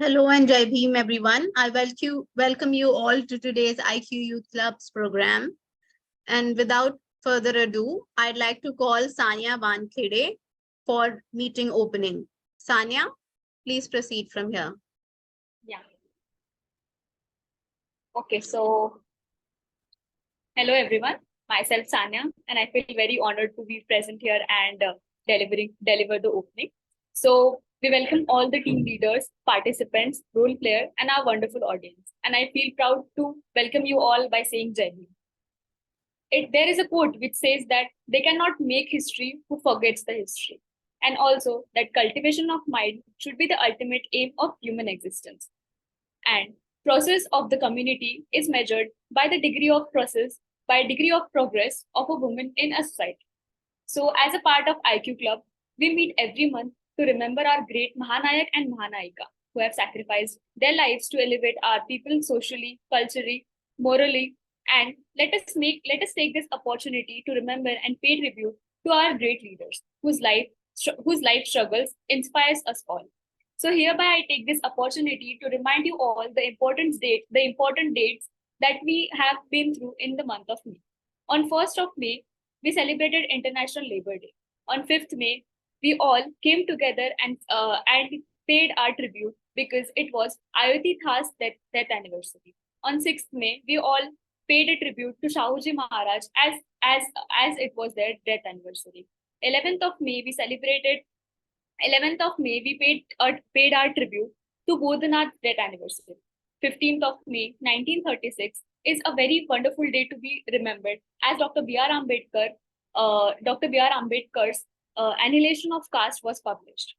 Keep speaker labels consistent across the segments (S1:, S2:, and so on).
S1: Hello and Jai Bhim, everyone. I welcome you all to today's IQ Youth Club's program. And without further ado, I'd like to call Sanya Wankhede for meeting opening. Sanya, please proceed from here.
S2: Yeah. Okay, so hello everyone. Myself Sanya, and I feel very honored to be present here and deliver the opening. So we welcome all the team leaders, participants, role players, and our wonderful audience. And I feel proud to welcome you all by saying Jai Hind. There is a quote which says that they cannot make history who forgets the history. And also that cultivation of mind should be the ultimate aim of human existence. And process of the community is measured by the degree of progress of a woman in a society. So as a part of IQ Club, we meet every month to remember our great Mahanayak and Mahanayika who have sacrificed their lives to elevate our people socially, culturally, morally, and let us take this opportunity to remember and pay tribute to our great leaders whose life struggles inspires us all. So hereby I take this opportunity to remind you all the important dates that we have been through in the month of May. On 1st of May, we celebrated International Labour Day. On 5th May, we all came together and paid our tribute because it was Ayodhya Tha's death anniversary. On 6th May, we all paid a tribute to Shahuji Maharaj as it was their death anniversary. 11th of May, we paid our tribute to Bodhanath's death anniversary. 15th of May, 1936 is a very wonderful day to be remembered as Dr. B.R. Ambedkar's Annihilation of Caste was published.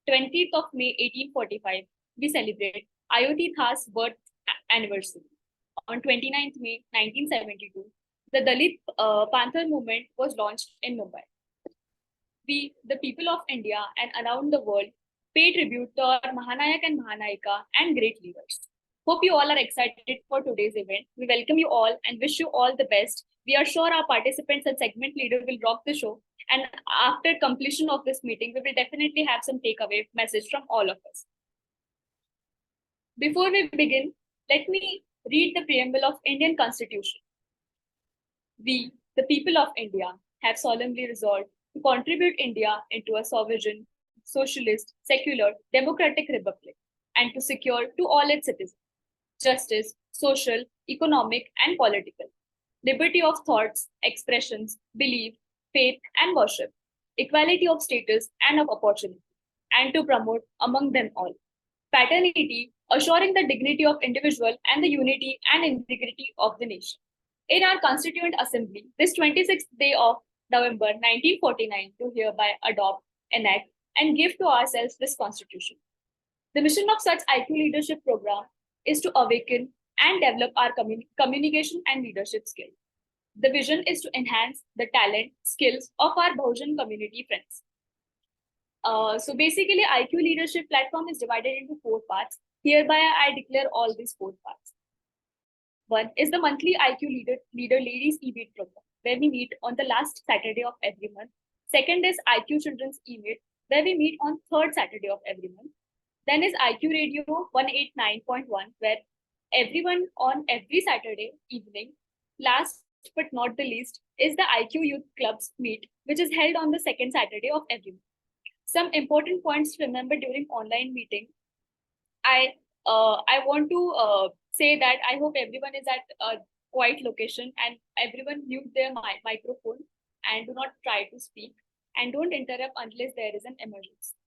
S2: 20th of May, 1845, we celebrate Ayodhya Tha's birth anniversary. On 29th May, 1972, the Dalit Panther movement was launched in Mumbai. We, the people of India and around the world, pay tribute to our Mahanayak and Mahanayika and great leaders. Hope you all are excited for today's event. We welcome you all and wish you all the best. We are sure our participants and segment leader will rock the show. And after completion of this meeting, we will definitely have some takeaway message from all of us. Before we begin, let me read the preamble of Indian Constitution. We, the people of India, have solemnly resolved to contribute India into a sovereign, socialist, secular, democratic republic, and to secure to all its citizens justice, social, economic, and political, liberty of thoughts, expressions, belief, faith, and worship, equality of status and of opportunity, and to promote among them all fraternity, assuring the dignity of individual and the unity and integrity of the nation. In our Constituent Assembly, this 26th day of November 1949, to hereby adopt, enact, and give to ourselves this Constitution. The mission of such IQ leadership program is to awaken and develop our communication and leadership skills. The vision is to enhance the talent, skills of our Bahujan community friends. So basically, IQ leadership platform is divided into 4 parts. Hereby, I declare all these 4 parts. One is the monthly IQ leader ladies e-meet program, where we meet on the last Saturday of every month. Second is IQ Children's e-meet, where we meet on 3rd Saturday of every month. Then is IQ Radio 189.1, where everyone on every Saturday evening. Last but not the least is the IQ Youth Club's meet, which is held on the 2nd Saturday of every month. Some important points to remember during online meeting. I want to say that I hope everyone is at a quiet location and everyone mute their microphone and do not try to speak and don't interrupt unless there is an emergency.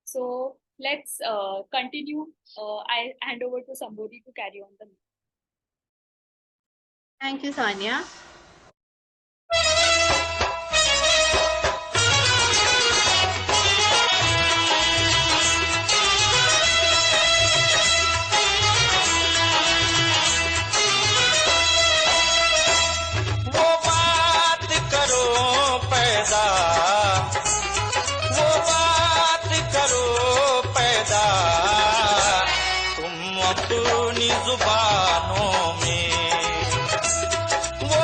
S2: So let's continue. I hand over to somebody to carry on the meeting.
S1: Thank you, Sanya.
S3: अपनी जुबानों में वो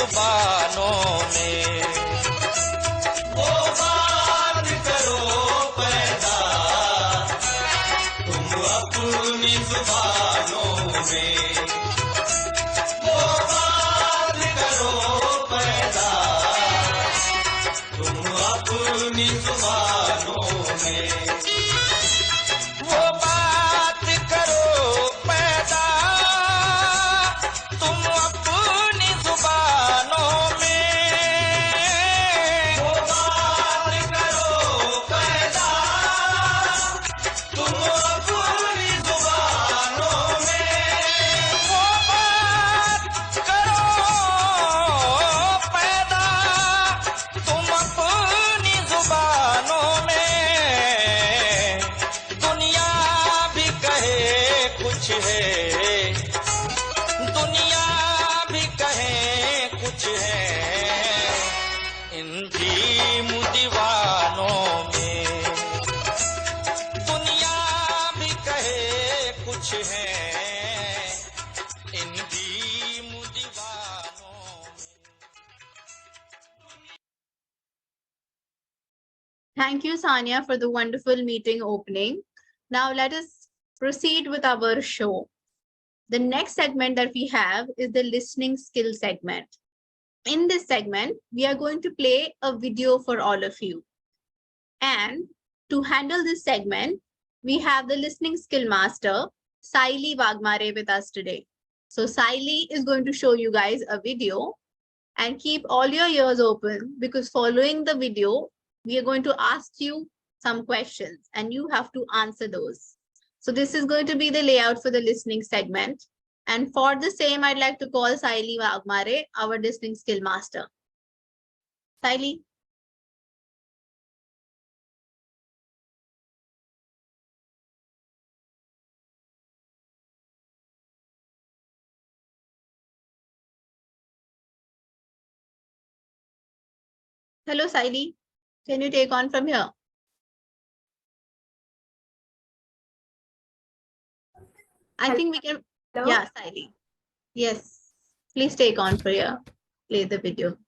S3: जुबानों में। वो बात करो पैदा तुम अपनी जुबानों में। वो बात करो पैदा तुम अपनी जुबानों में। वो बात करो पैदा तुम अपनी जुबानों में। वो बात करो पैदा तुम अपनी जुबानों में। वो बात करो पैदा तुम अपनी जुबानों में। दुनिया भी कहे कुछ है, दुनिया भी कहे कुछ है इन भीम दीवानों में। दुनिया भी कहे कुछ है इन भीम दीवानों में।
S1: Thank you, Sanya, for the wonderful meeting opening. Now let us proceed with our show. The next segment that we have is the listening skill segment. In this segment, we are going to play a video for all of you. And to handle this segment, we have the listening skill master, Saili Wagmare, with us today. So Saili is going to show you guys a video, and keep all your ears open, because following the video, we are going to ask you some questions and you have to answer those. So this is going to be the layout for the listening segment. And for the same, I'd like to call Saili Wagmare, our listening skill master. Saili. Hello, Saili. Can you take on from here? I think we can.
S4: Hello?
S1: Yeah, Saili. Yes. Please take on for here. Play the video.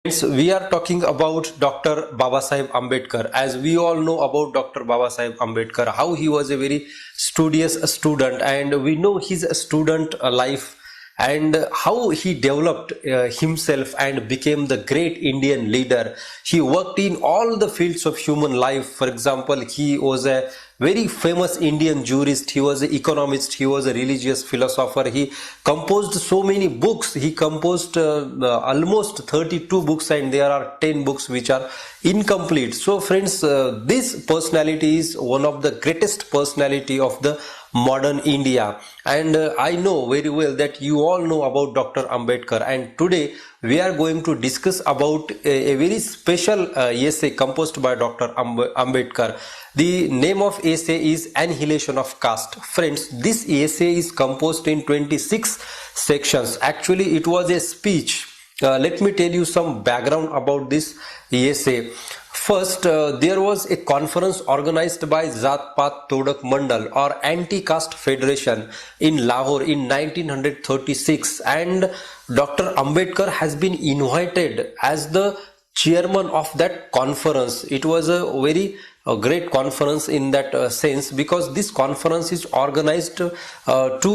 S5: We are talking about Dr. Babasaheb Ambedkar. As we all know about Dr. Babasaheb Ambedkar, how he was a very studious student, and we know his student life and how he developed himself and became the great Indian leader. He worked in all the fields of human life. For example, he was a very famous Indian jurist, he was an economist, he was a religious philosopher. He composed so many books. He composed almost 32 books, and there are 10 books which are incomplete. So friends, this personality is one of the greatest personality of the modern India, and I know very well that you all know about Dr. Ambedkar, and today we are going to discuss about a very special essay composed by Dr. Ambedkar. The name of essay is Annihilation of Caste. Friends, this essay is composed in 26 sections. Actually, it was a speech. Let me tell you some background about this essay. First, there was a conference organized by Zat Pat Todak Mandal or Anti-Caste Federation in Lahore in 1936, and Dr. Ambedkar has been invited as the chairman of that conference. It was a very great conference in that sense, because this conference is organized to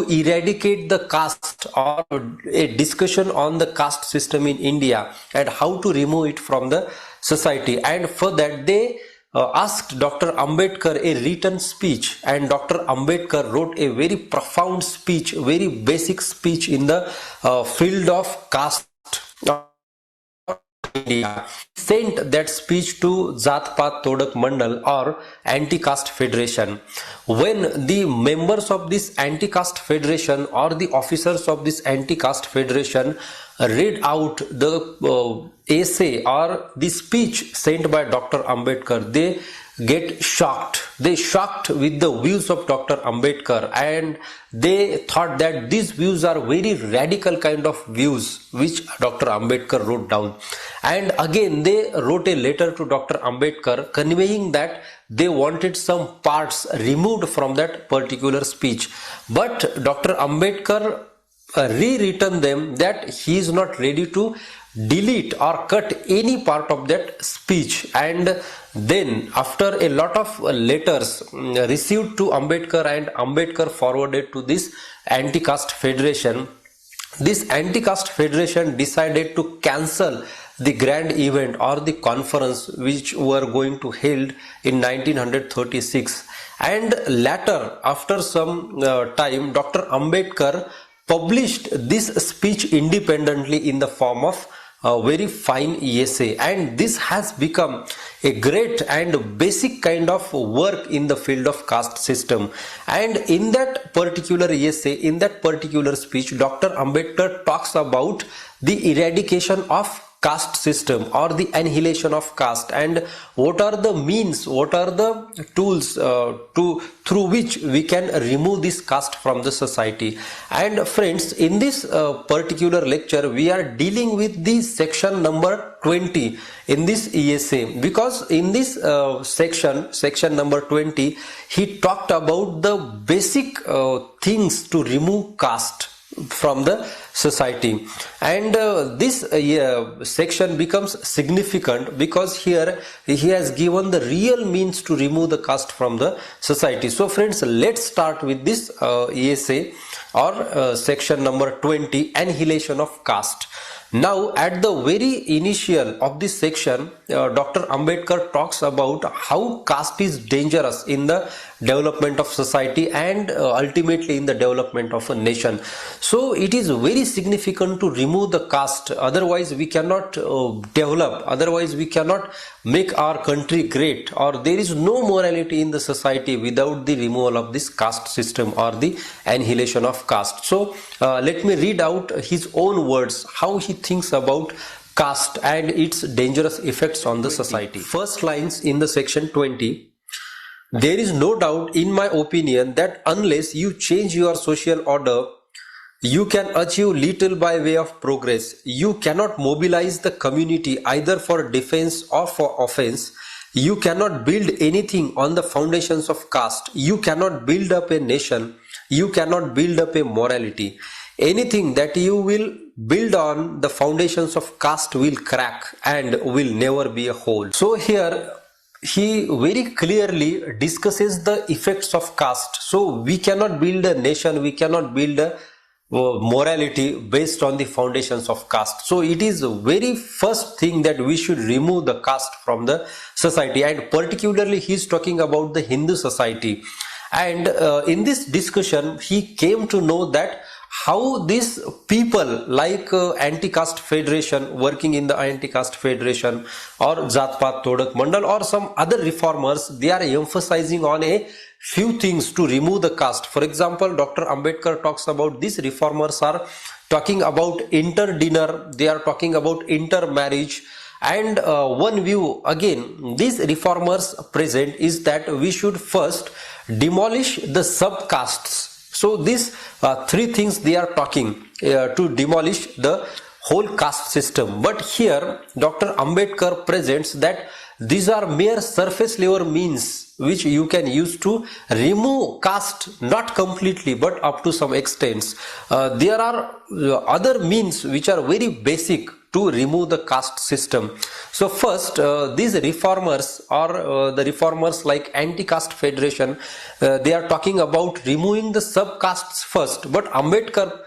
S5: eradicate the caste, or a discussion on the caste system in India and how to remove it from the society. And for that they asked Dr. Ambedkar a written speech, and Dr. Ambedkar wrote a very profound speech, very basic speech in the field of caste India. Sent that speech to Zat Pat Todak Mandal or Anti-Caste Federation. When the members of this Anti-Caste Federation or the officers of this Anti-Caste Federation read out the essay or the speech sent by Dr. Ambedkar, they get shocked. They shocked with the views of Dr. Ambedkar, and they thought that these views are very radical kind of views which Dr. Ambedkar wrote down. And again they wrote a letter to Dr. Ambedkar conveying that they wanted some parts removed from that particular speech. But Dr. Ambedkar rewritten them that he is not ready to delete or cut any part of that speech. And then after a lot of letters received to Ambedkar and Ambedkar forwarded to this anti-caste federation, this anti-caste federation decided to cancel the grand event or the conference which were going to held in 1936. And later, after some time, Dr. Ambedkar published this speech independently in the form of a very fine essay, and this has become a great and basic kind of work in the field of caste system. And in that particular essay, in that particular speech, Dr. Ambedkar talks about the eradication of caste system or the annihilation of caste, and what are the means, what are the tools through which we can remove this caste from the society. And friends, in this particular lecture we are dealing with the section number 20 in this essay, because in this section number 20, he talked about the basic things to remove caste from the society. And this section becomes significant because here he has given the real means to remove the caste from the society. So friends, let's start with this essay or section number 20, annihilation of caste. Now, at the very initial of this section, Dr. Ambedkar talks about how caste is dangerous in the development of society and ultimately in the development of a nation. So, it is very significant to remove the caste, otherwise we cannot develop, otherwise we cannot make our country great, or there is no morality in the society without the removal of this caste system or the annihilation of caste. So, let me read out his own words, how he thinks about caste and its dangerous effects on the society. First lines in the section 20. There is no doubt in my opinion that unless you change your social order, you can achieve little by way of progress. You cannot mobilize the community either for defense or for offense. You cannot build anything on the foundations of caste. You cannot build up a nation. You cannot build up a morality. Anything that you will build on the foundations of caste will crack and will never be a whole. So here he very clearly discusses the effects of caste. So we cannot build a nation, we cannot build a morality based on the foundations of caste. So it is the very first thing that we should remove the caste from the society, and particularly he is talking about the Hindu society. And in this discussion he came to know that how these people like anti-caste federation, working in the anti-caste federation, or Jat-Pat Todak Mandal or some other reformers, they are emphasizing on a few things to remove the caste. For example, Dr. Ambedkar talks about these reformers are talking about inter-dinner, they are talking about intermarriage. And one view again these reformers present is that we should first demolish the subcastes. So these three things they are talking to demolish the whole caste system. But here Dr. Ambedkar presents that these are mere surface level means which you can use to remove caste, not completely but up to some extent. There are other means which are very basic to remove the caste system. So first, these reformers or the reformers like anti-caste federation, they are talking about removing the subcastes first. But Ambedkar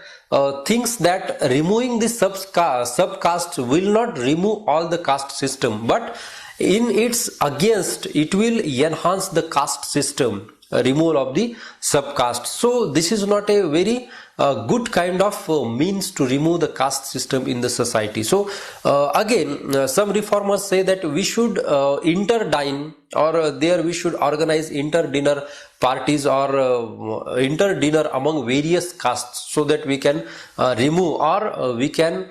S5: thinks that removing the subcastes will not remove all the caste system, but in its against it will enhance the caste system, removal of the subcaste. So this is not a very good kind of means to remove the caste system in the society. So again some reformers say that we should interdine, or there we should organize inter-dinner parties or inter-dinner among various castes, so that we can remove or we can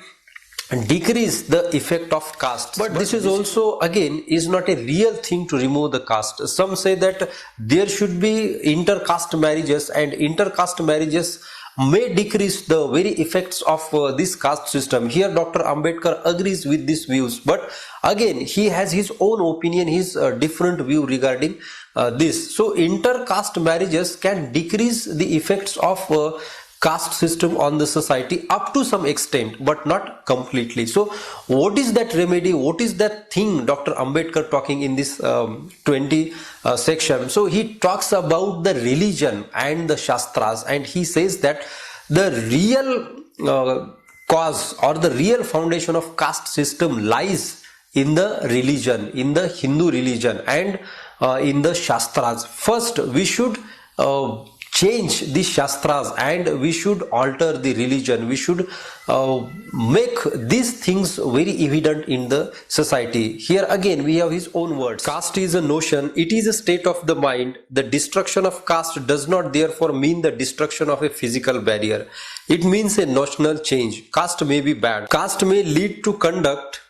S5: decrease the effect of caste. But this is also again is not a real thing to remove the caste. Some say that there should be inter-caste marriages, and inter-caste marriages may decrease the very effects of this caste system. Here Dr. Ambedkar agrees with these views, but again he has his own opinion, his different view regarding this. So inter-caste marriages can decrease the effects of caste system on the society up to some extent, but not completely. So what is that remedy? What is that thing Dr. Ambedkar talking in this 20 section? So he talks about the religion and the Shastras, and he says that the real cause or the real foundation of caste system lies in the religion, in the Hindu religion, and in the Shastras. First, we should change the Shastras and we should alter the religion. We should make these things very evident in the society. Here again we have his own words. Caste is a notion, it is a state of the mind. The destruction of caste does not therefore mean the destruction of a physical barrier. It means a notional change. Caste may be bad. Caste may lead to conduct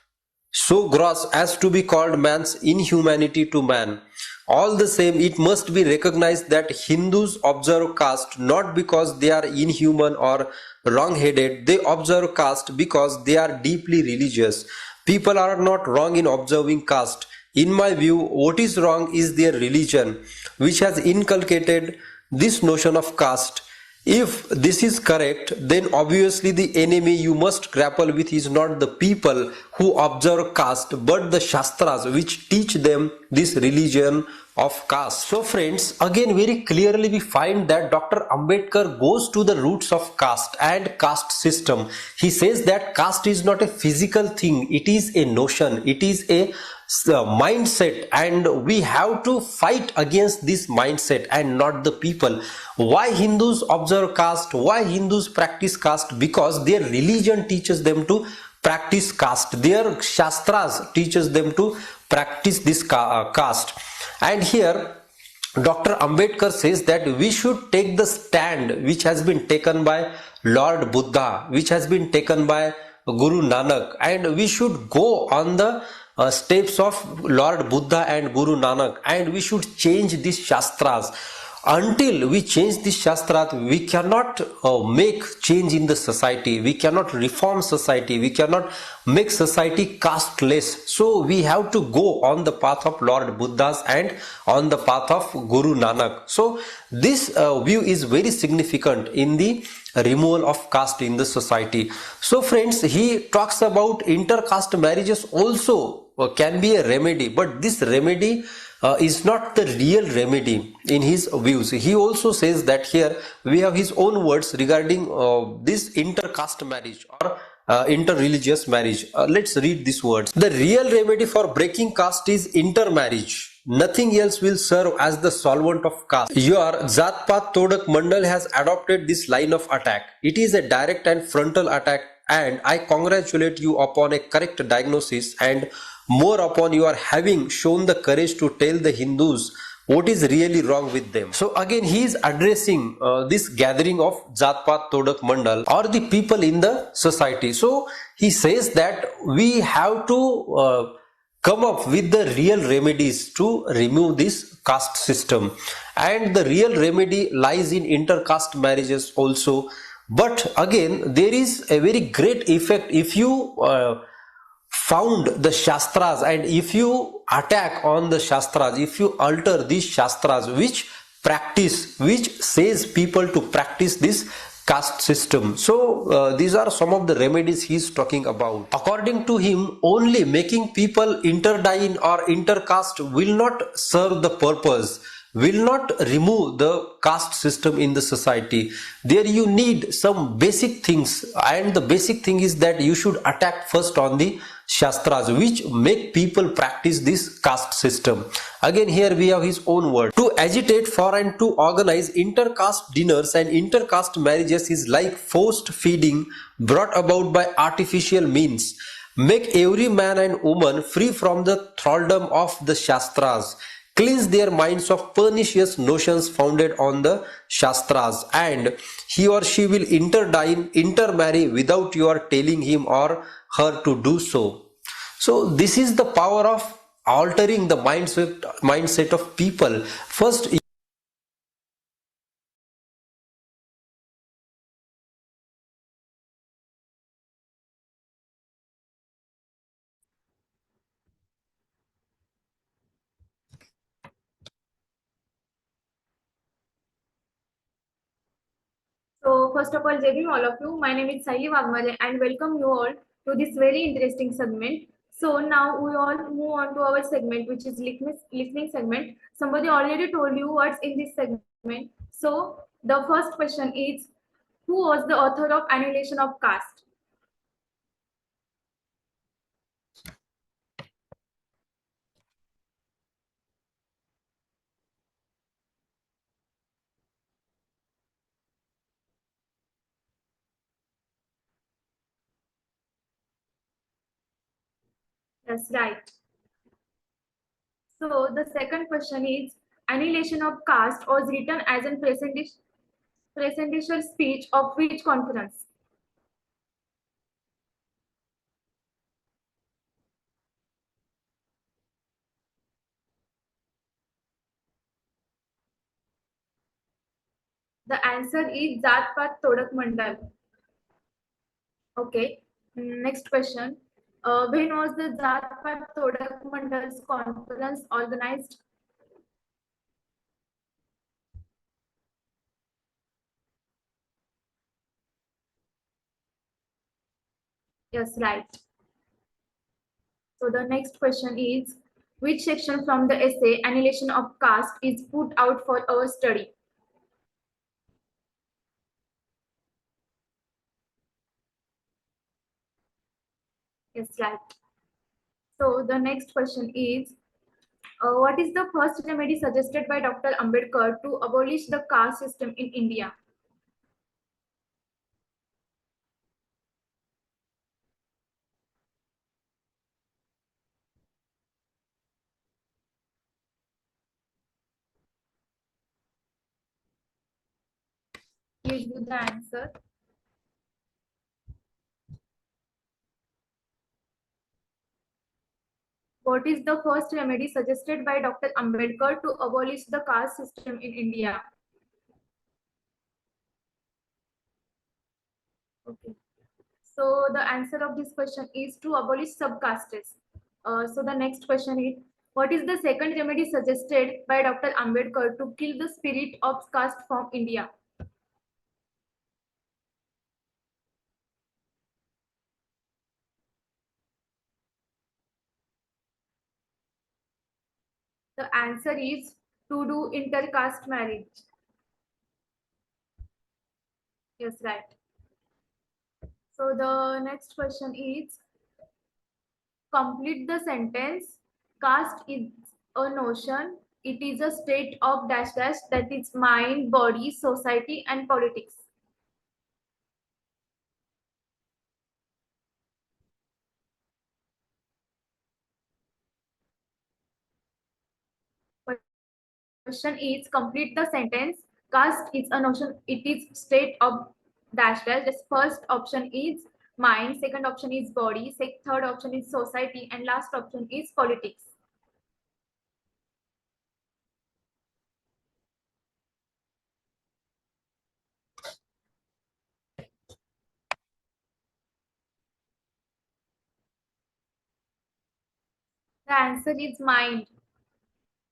S5: so gross as to be called man's inhumanity to man. All the same, it must be recognized that Hindus observe caste not because they are inhuman or wrong-headed. They observe caste because they are deeply religious. People are not wrong in observing caste. In my view, what is wrong is their religion, which has inculcated this notion of caste. If this is correct, then obviously the enemy you must grapple with is not the people who observe caste, but the Shastras which teach them this religion of caste. So friends, again very clearly we find that Dr. Ambedkar goes to the roots of caste and caste system. He says that caste is not a physical thing, it is a notion, it is a mindset, and we have to fight against this mindset and not the people. Why Hindus observe caste? Why Hindus practice caste? Because their religion teaches them to practice caste. Their Shastras teaches them to practice this caste. And here Dr. Ambedkar says that we should take the stand which has been taken by Lord Buddha, which has been taken by Guru Nanak, and we should go on the steps of Lord Buddha and Guru Nanak, and we should change these Shastras. Until we change this Shastras, we cannot make change in the society, we cannot reform society, we cannot make society casteless. So we have to go on the path of Lord Buddha's and on the path of Guru Nanak. So this view is very significant in the removal of caste in the society. So friends, he talks about intercaste marriages also can be a remedy, but this remedy is not the real remedy in his views. He also says that here we have his own words regarding this intercaste marriage or interreligious marriage. Let's read these words. The real remedy for breaking caste is intermarriage. Nothing else will serve as the solvent of caste. Your Jatpat Todak Mandal has adopted this line of attack. It is a direct and frontal attack, and I congratulate you upon a correct diagnosis and more upon your having shown the courage to tell the Hindus what is really wrong with them. So again he is addressing this gathering of Jatpat Todak Mandal or the people in the society. So he says that we have to come up with the real remedies to remove this caste system, and the real remedy lies in intercaste marriages also. But again there is a very great effect if you found the Shastras, and if you attack on the Shastras, if you alter these Shastras which says people to practice this caste system. So these are some of the remedies he is talking about. According to him, only making people interdine or intercaste will not serve the purpose, will not remove the caste system in the society. There you need some basic things, and the basic thing is that you should attack first on the Shastras which make people practice this caste system. Again here we have his own word. To agitate for and to organize intercaste dinners and intercaste marriages is like forced feeding brought about by artificial means. Make every man and woman free from the thraldom of the Shastras. Cleanse their minds of pernicious notions founded on the Shastras, and he or she will intermarry without your telling him or her to do so. So this is the power of altering the mindset of people. First,
S1: So
S4: first of all, good evening all of you. My name is Saili Wagmale and welcome you all to this very interesting segment. So now we all move on to our segment, which is listening segment. Somebody already told you what's in this segment. So the first question is, who was the author of Annihilation of Caste? That's right. So the second question is, Annihilation of Caste was written as a presidential speech of which conference? The answer is Jat Pat Todak Mandal. Okay. Next question. When was the Jat Pat Todak Mandal's conference organized? Yes, right. So the next question is, which section from the essay Annihilation of Caste is put out for our study? Yes, right. So the next question is, what is the first remedy suggested by Dr. Ambedkar to abolish the caste system in India? Please give the answer. What is the first remedy suggested by Dr. Ambedkar to abolish the caste system in India? Okay. So the answer of this question is to abolish subcastes. So the next question is, what is the second remedy suggested by Dr. Ambedkar to kill the spirit of caste from India? The answer is to do intercaste marriage. Yes, right. So the next question is, complete the sentence. Caste is a notion. It is a state of dash dash, that is mind, body, society, and politics. Question is, complete the sentence. Caste is a notion. It is state of dash dash. The first option is mind. Second option is body. Third option is society, and last option is politics. The answer is mind.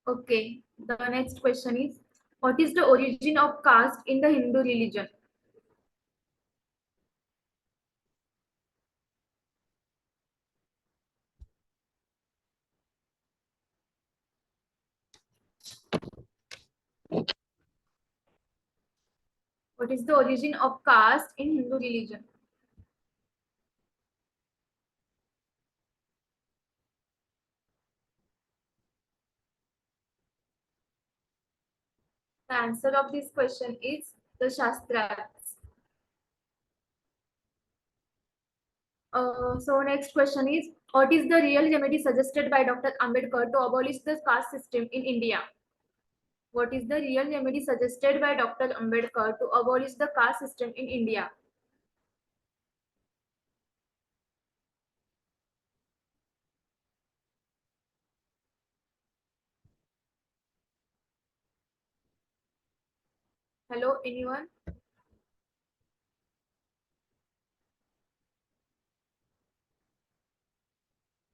S4: Okay. The next question is, what is the origin of caste in the Hindu religion? What is the origin of caste in Hindu religion? The answer of this question is the Shastras. So next question is, what is the real remedy suggested by Dr. Ambedkar to abolish the caste system in India? What is the real remedy suggested by Dr. Ambedkar to abolish the caste system in India? Hello, anyone?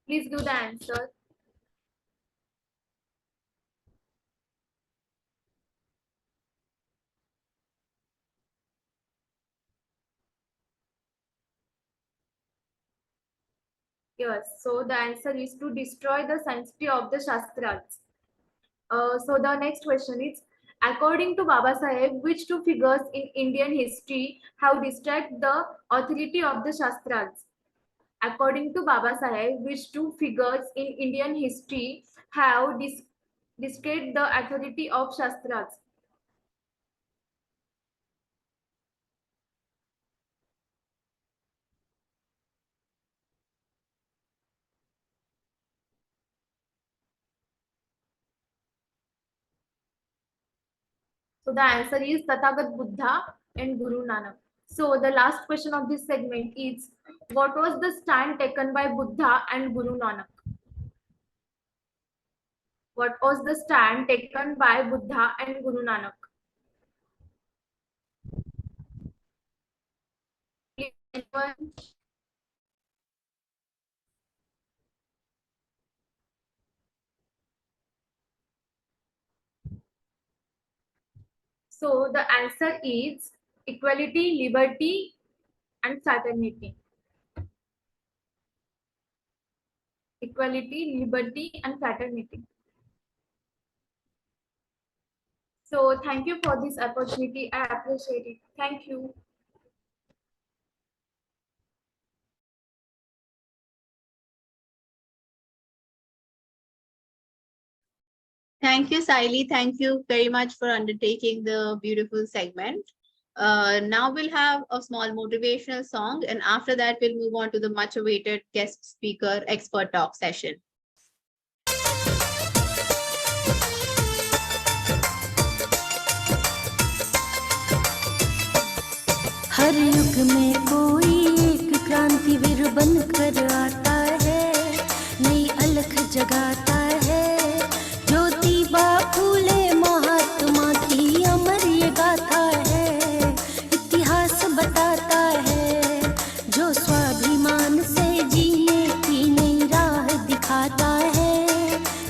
S4: Please give the answer. failures? So the answer is to destroy the sanctity of the Shastras. So the next question is, according to Baba Saheb, which two figures in Indian history have destroyed the authority of the Shastras? According to Baba Saheb, which two figures in Indian history have destroyed the authority of Shastras? So the answer is Tathagat Buddha and Guru Nanak. So the last question of this segment is, what was the stand taken by Buddha and Guru Nanak? What was the stand taken by Buddha and Guru Nanak? Anyone? So the answer is equality, liberty, and fraternity. Equality, liberty, and fraternity. So thank you for this opportunity. I appreciate it. Thank you.
S1: Thank you, Saili. Thank you very much for undertaking the beautiful segment. Now we'll have a small motivational song, and after that, we'll move on to the much awaited guest speaker expert talk session.
S6: हर युग में कोई एक क्रांतिवीर बनकर आता है, नई अलख जगाता है। ज्योतिबा फूले महात्मा की अमर ये गाथा है, इतिहास बताता है। जो स्वाभिमान से जीने की नई राह दिखाता है,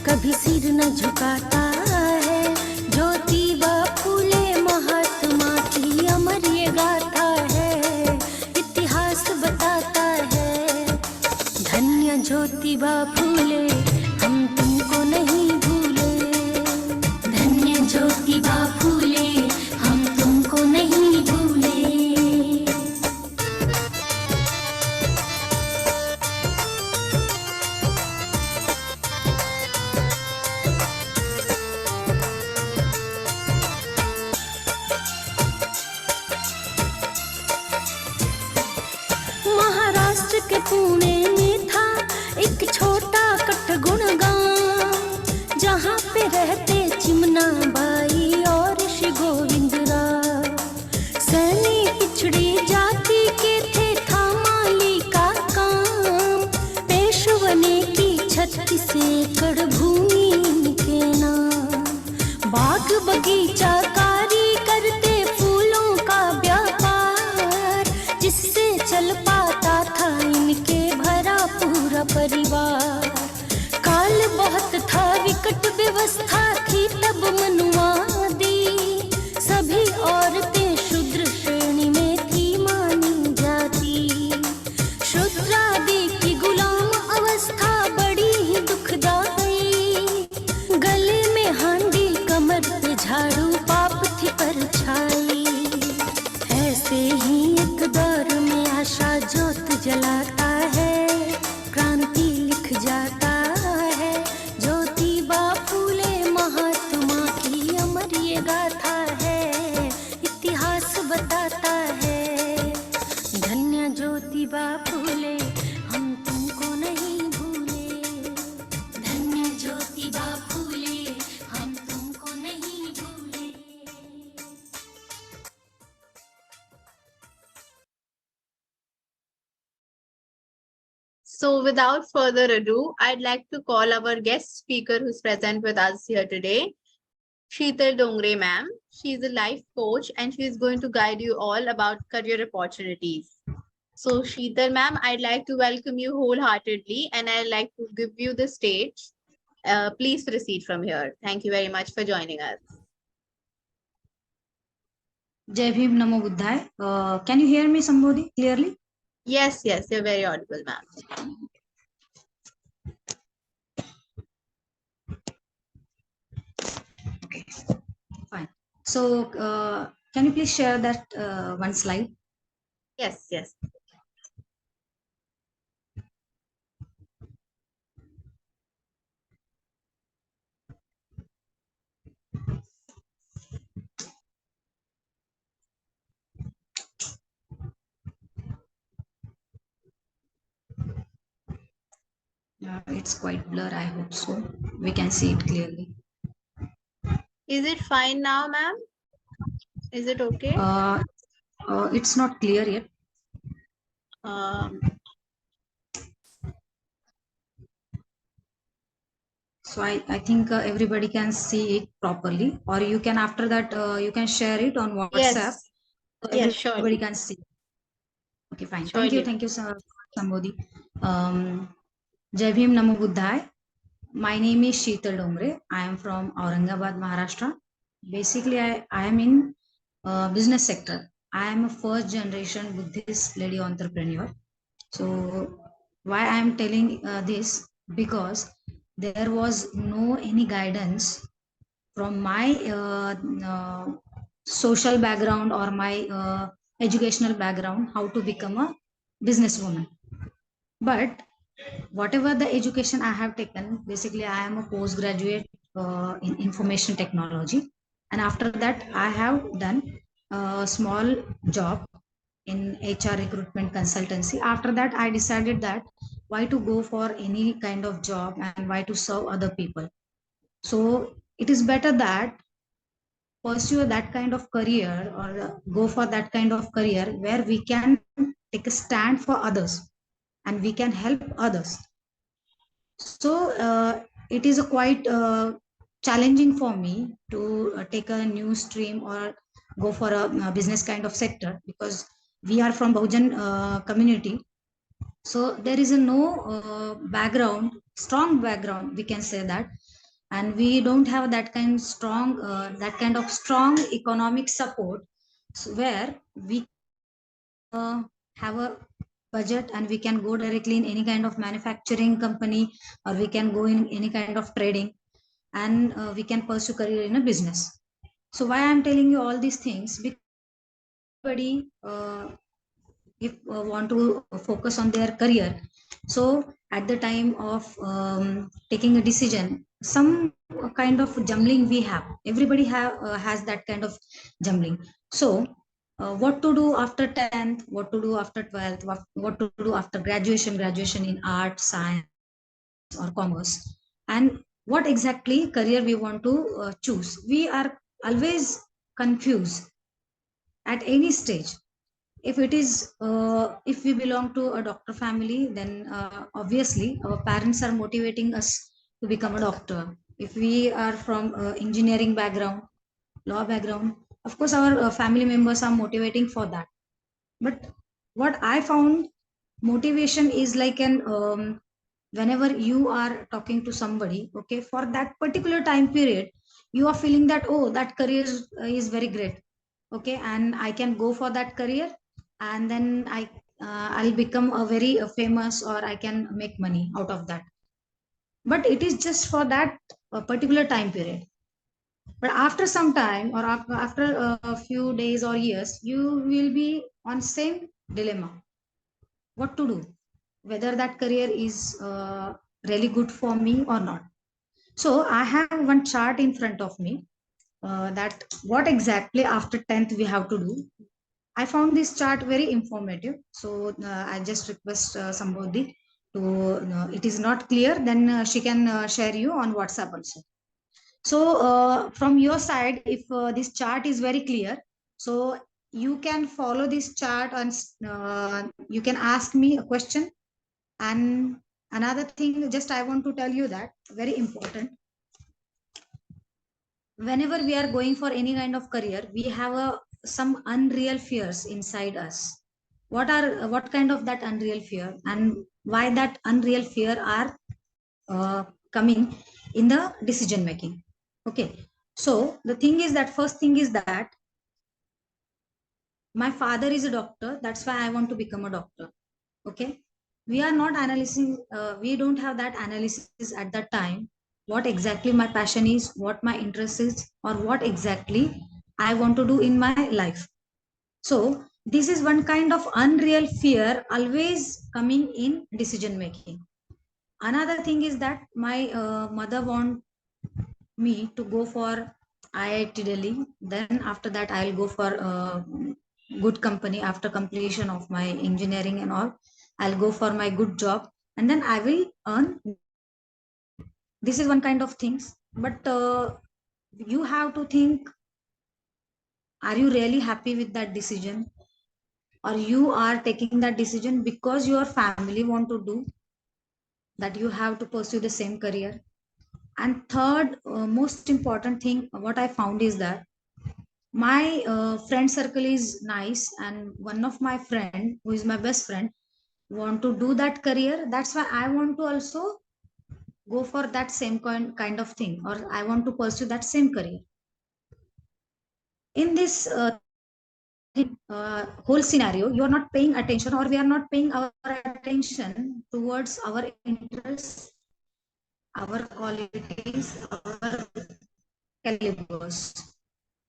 S6: कभी सिर न झुकाता है। ज्योतिबा फूले महात्मा की अमर ये गाथा ज्योतिबा फूले, हम तुमको नहीं भूले। धन्य ज्योतिबा फूले, हम तुमको नहीं भूले। महाराष्ट्र के पुणे में था एक छोटा कठगुण गांव, जहाँ पे रहते चिमना बाई और श्री गोविंद राव। सैनी पिछड़ी जाति के थे, था माली का काम। पेशवने की 36 एकड़ भूमि के नाम। बाग बगीचा कारी करते फूलों का व्यापार, जिससे चल पाता था इनके भरा पूरा परिवार। काल बहुत था, विकट व्यवस्था थी तब मनुवादी। सभी औरतें शूद्र श्रेणी में थी मानी जाती। शूद्रादि की गुलाम अवस्था बड़ी ही दुखदाई। गले में हांडी, कमर पे झाड़ू, पाप थी परछाई। ऐसे ही एक दौर में आशा ज्योत जलाता है, क्रांति लिख जाता है। ज्योतिबा फूले महात्मा की अमर ये गाथा है, इतिहास बताता है। धन्य ज्योतिबा फूले, हम तुमको नहीं भूले। धन्य ज्योतिबा फूले, हम तुमको नहीं भूले।
S1: So without further ado, I'd like to call our guest speaker who's present with us here today, Sheetal Dongre ma'am. She's a life coach and she's going to guide you all about career opportunities. So Sheetal ma'am, I'd like to welcome you wholeheartedly and I'd like to give you the stage. Please proceed from here. Thank you very much for joining us.
S7: Jai Bhim, Namo Buddhaya. Can you hear me, somebody, clearly?
S1: Yes, you're very audible, ma'am.
S7: So can you please share that one slide?
S1: Yes, yes.
S7: It's quite blur. I hope so. We can see it clearly.
S1: Is it fine now, ma'am? Is it okay?
S7: It's not clear yet.
S1: Um,
S7: So I think everybody can see it properly, or you can after that you can share it on WhatsApp.
S1: yes,
S7: So
S1: yes,
S7: everybody
S1: surely,
S7: can see. Okay, fine.
S1: surely.
S7: Thank you, sir, Sambodhi. Jai Bhim, Namo Buddhaya. My name is Sheetal Dongre. I am from Aurangabad, Maharashtra. Basically, I am in business sector. I am a first generation Buddhist lady entrepreneur. So why I am telling this? Because there was no any guidance from my social background or my educational background how to become a businesswoman. But whatever the education I have taken, basically I am a postgraduate in information technology, and after that I have done a small job in HR recruitment consultancy. After that, I decided that why to go for any kind of job and why to serve other people. So it is better that pursue that kind of career or go for that kind of career where we can take a stand for others and we can help others. So it is a quite challenging for me to take a new stream or go for a business kind of sector, because we are from Bahujan community. So there is a no background, strong background, we can say that, and we don't have that kind of strong economic support, so where we have a budget and we can go directly in any kind of manufacturing company, or we can go in any kind of trading, and we can pursue career in a business. So why I'm telling you all these things, because everybody if want to focus on their career, so at the time of taking a decision, some kind of jumbling we have, everybody has that kind of jumbling. So what to do after 10th, what to do after 12th, what to do after graduation in art, science or commerce, and what exactly career we want to choose. We are always confused at any stage. If it is if we belong to a doctor family, then obviously our parents are motivating us to become a doctor. If we are from engineering background, law background, of course our family members are motivating for that. But what I found, motivation is like an whenever you are talking to somebody, okay, for that particular time period, you are feeling that, oh, that career is very great, okay, and I can go for that career, and then I'll become a very famous, or I can make money out of that. But it is just for that particular time period. But after some time, or after a few days or years, you will be on same dilemma, what to do, whether that career is really good for me or not. So I have one chart in front of me, that what exactly after 10th we have to do. I found this chart very informative, so I just request somebody to it is not clear, then she can share you on WhatsApp also. So from your side, if this chart is very clear, so you can follow this chart, and you can ask me a question. And another thing, just I want to tell you that very important. Whenever we are going for any kind of career, we have some unreal fears inside us. What kind of that unreal fear, and why that unreal fear are coming in the decision making? Okay, so the thing is that first thing is that my father is a doctor, that's why I want to become a doctor. Okay, we are not analyzing, we don't have that analysis at that time, what exactly my passion is, what my interest is, or what exactly I want to do in my life. So this is one kind of unreal fear always coming in decision making. Another thing is that my mother want me to go for IIT Delhi. Then after that, I'll go for good company after completion of my engineering and all. I'll go for my good job, and then I will earn good money. This is one kind of things. But you have to think: are you really happy with that decision, or you are taking that decision because your family want to do that? You have to pursue the same career. And third, most important thing, what I found is that my friend circle is nice, and one of my friend who is my best friend want to do that career. That's why I want to also go for that same kind of thing, or I want to pursue that same career. In this whole scenario, you are not paying attention, or we are not paying our attention towards our interests, our qualities, our calibers.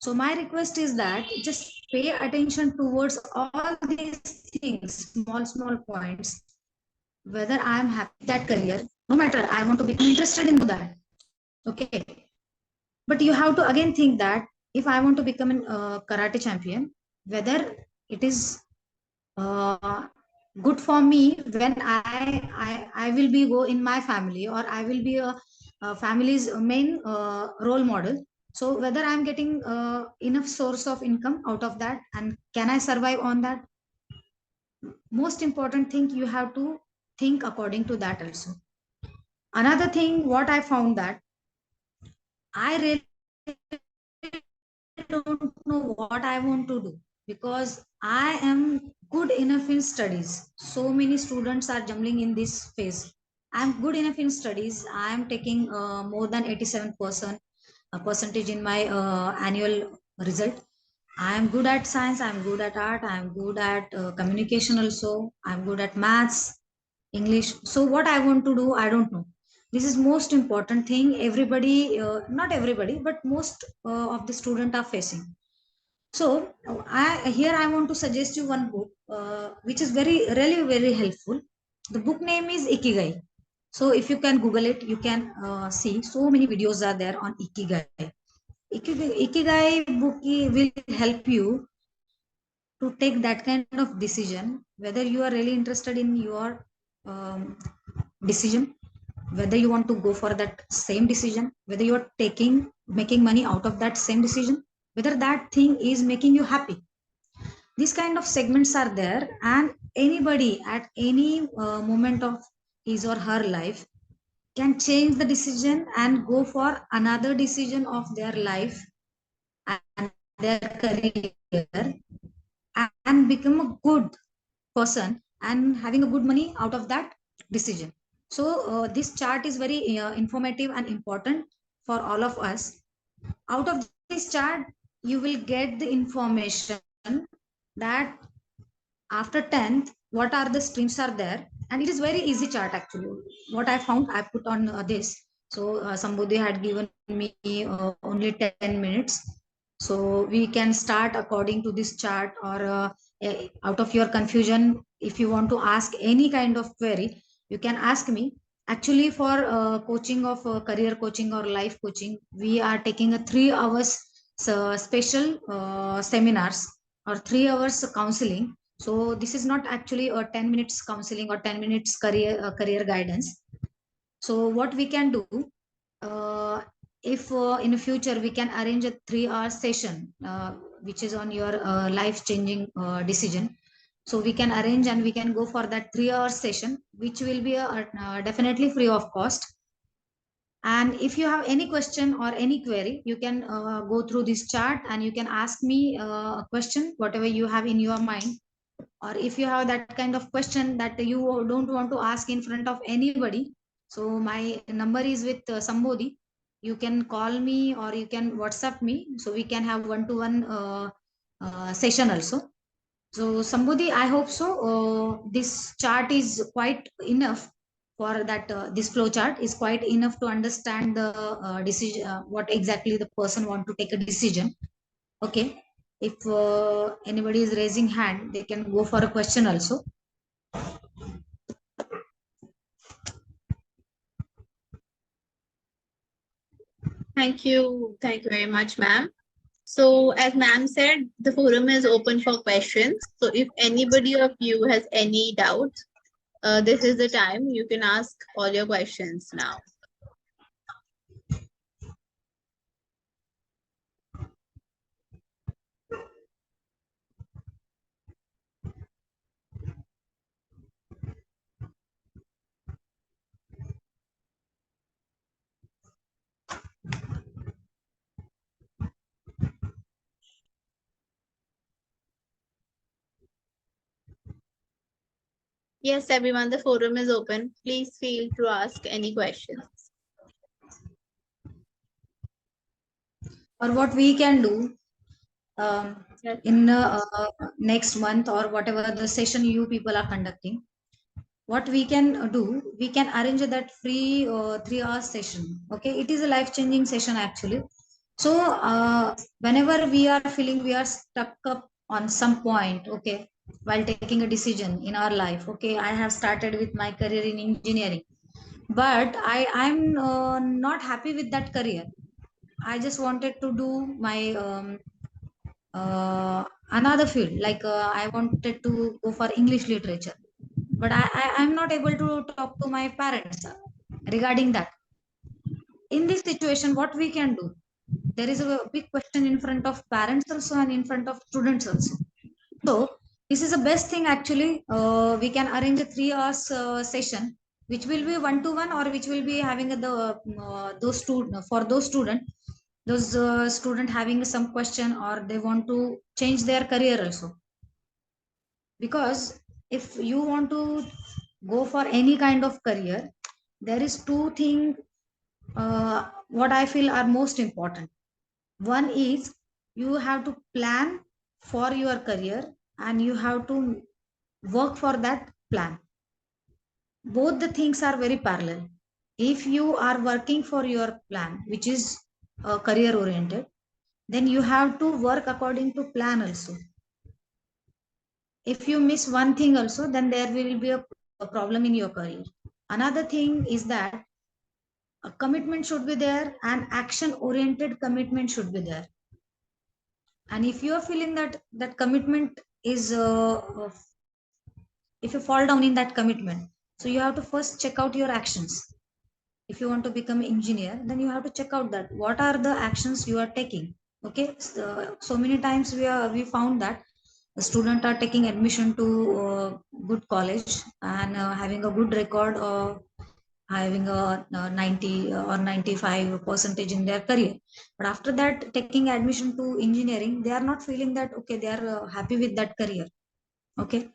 S7: So my request is that just pay attention towards all these things, small points. Whether I am happy with that career, no matter, I want to become interested in that. Okay, but you have to again think that if I want to become a karate champion, whether it is uh, good for me when I will be go in my family, or I will be a family's main role model. So whether I'm getting enough source of income out of that, and can I survive on that? Most important thing, you have to think according to that also. Another thing, what I found that I really don't know what I want to do, because I am good enough in studies. So many students are jumbling in this phase. I'm good enough in studies. I am taking more than 87% percentage in my annual result. I am good at science. I'm good at art. I'm good at communication also. I'm good at maths, English. So what I want to do, I don't know. This is most important thing. Everybody, not everybody, but most of the student are facing. So I want to suggest you one book which is really very helpful. The book name is Ikigai. So if you can Google it, you can see so many videos are there on Ikigai. Ikigai book will help you to take that kind of decision, whether you are really interested in your decision, whether you want to go for that same decision, whether you are making money out of that same decision, whether that thing is making you happy. These kind of segments are there, and anybody at any moment of his or her life can change the decision and go for another decision of their life and their career, and become a good person and having a good money out of that decision. So this chart is very informative and important for all of us. Out of this chart, you will get the information that after 10th, what are the streams are there. And it is very easy chart actually. What I found, I put on this. So somebody had given me only 10 minutes. So we can start according to this chart, or out of your confusion, if you want to ask any kind of query, you can ask me. Actually, for coaching of career coaching or life coaching, we are taking a 3 hours special seminars, or 3 hours counseling. So this is not actually a 10 minutes counseling or 10 minutes career guidance. So what we can do, uh, if in the future we can arrange a 3 hour session which is on your life changing decision. So we can arrange and we can go for that 3 hour session, which will be definitely free of cost. And if you have any question or any query, you can go through this chart and you can ask me a question, whatever you have in your mind. Or if you have that kind of question that you don't want to ask in front of anybody, so my number is with somebody. You can call me or you can WhatsApp me. So we can have one-to-one session also. So somebody, I hope so. This chart is quite enough for that. This flow chart is quite enough to understand the decision, what exactly the person want to take a decision. Okay. If anybody is raising hand, they can go for a question also.
S1: Thank you. Thank you very much, ma'am. So as ma'am said, the forum is open for questions. So if anybody of you has any doubt, this is the time you can ask all your questions now. Yes, everyone, the forum is open. Please feel to ask any questions.
S7: Or what we can do,
S1: Yes.
S7: in next month or whatever the session you people are conducting, what we can do, we can arrange that free 3 hours session. Okay, it is a life changing session actually. So whenever we are feeling we are stuck up on some point, okay, while taking a decision in our life, okay, I have started with my career in engineering, but I'm not happy with that career. I just wanted to do my another field, like I wanted to go for English literature, but I'm not able to talk to my parents regarding that. In this situation, what we can do, there is a big question in front of parents also and in front of students also. So this is the best thing actually. We can arrange a 3 hours session, which will be one to one, or which will be having the those student, for those student having some question or they want to change their career also. Because if you want to go for any kind of career, there is two things what I feel are most important. One is you have to plan for your career and you have to work for that plan. Both the things are very parallel. If you are working for your plan, which is career oriented, then you have to work according to plan also. If you miss one thing also, then there will be a problem in your career. Another thing is that a commitment should be there and action oriented commitment should be there. And if you are feeling that that commitment is if you fall down in that commitment, so you have to first check out your actions. If you want to become an engineer, then you have to check out that what are the actions you are taking. Okay, so many times we found that the student are taking admission to good college and having a good record of having a 90 or 95 percentage in their career, but after that taking admission to engineering, they are not feeling that okay, they are happy with that career. Okay,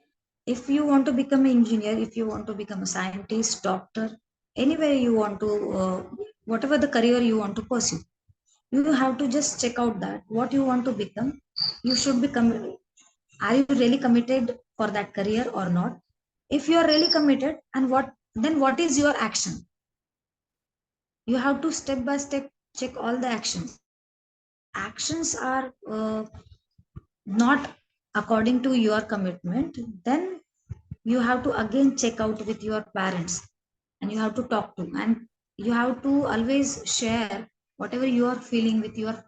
S7: if you want to become an engineer, if you want to become a scientist, doctor, anywhere you want to whatever the career you want to pursue, you have to just check out that what you want to become. You should become, are you really committed for that career or not? If you are really committed, and what is your action? You have to step by step check all the actions. Actions are not according to your commitment, then you have to again check out with your parents and you have to talk to, and you have to always share whatever you are feeling with your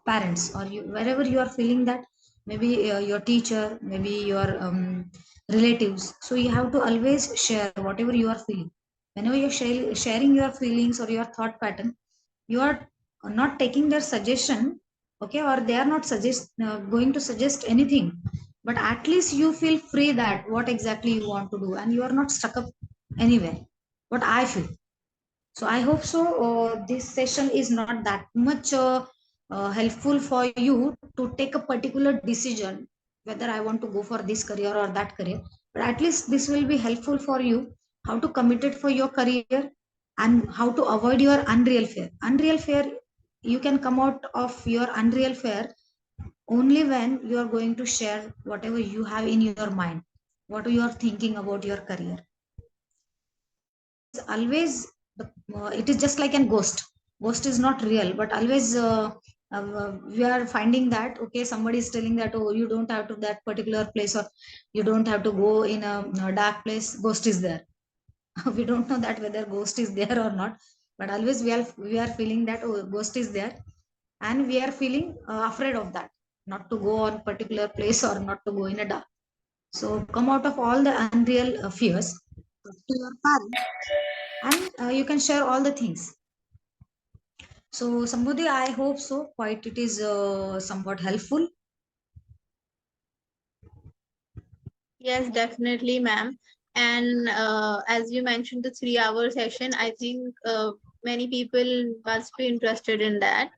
S7: parents, or you wherever you are feeling that, maybe your teacher, maybe your relatives. So you have to always share whatever you are feeling. Whenever you're sharing your feelings or your thought pattern, you are not taking their suggestion, okay, or they are not going to suggest anything, but at least you feel free that what exactly you want to do and you are not stuck up anywhere, what I feel. So I hope so this session is not that much helpful for you to take a particular decision whether I want to go for this career or that career, but at least this will be helpful for you how to commit it for your career and how to avoid your unreal fear. Unreal fear, you can come out of your unreal fear only when you are going to share whatever you have in your mind, what you are thinking about your career. Always it is just like a ghost. Ghost is not real, but always we are finding that, okay, somebody is telling that, oh, you don't have to that particular place, or you don't have to go in a dark place, ghost is there. We don't know that whether ghost is there or not, but always we are feeling that, oh, ghost is there, and we are feeling afraid of that, not to go on particular place or not to go in a dark. So come out of all the unreal fears to your parents, and you can share all the things. So somebody, I hope so quite it is somewhat helpful.
S1: Yes, definitely, ma'am. And as you mentioned, the 3-hour session, I think many people must be interested in that.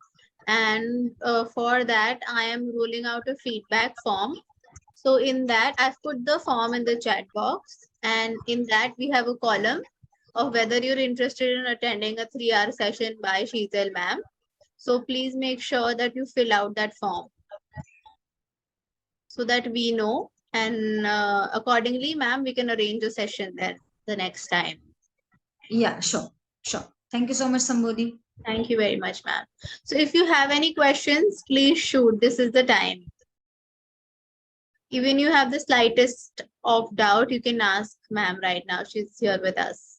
S1: And for that, I am rolling out a feedback form. So in that, I've put the form in the chat box. And in that, we have a column of whether you're interested in attending a 3-hour session by Sheetal ma'am. So please make sure that you fill out that form so that we know, and accordingly, ma'am, we can arrange a session then the next time.
S7: Yeah, sure. Thank you so much, somebody.
S1: Thank you very much, ma'am. So if you have any questions, please shoot. This is the time. Even you have the slightest of doubt, you can ask ma'am right now. She's here with us.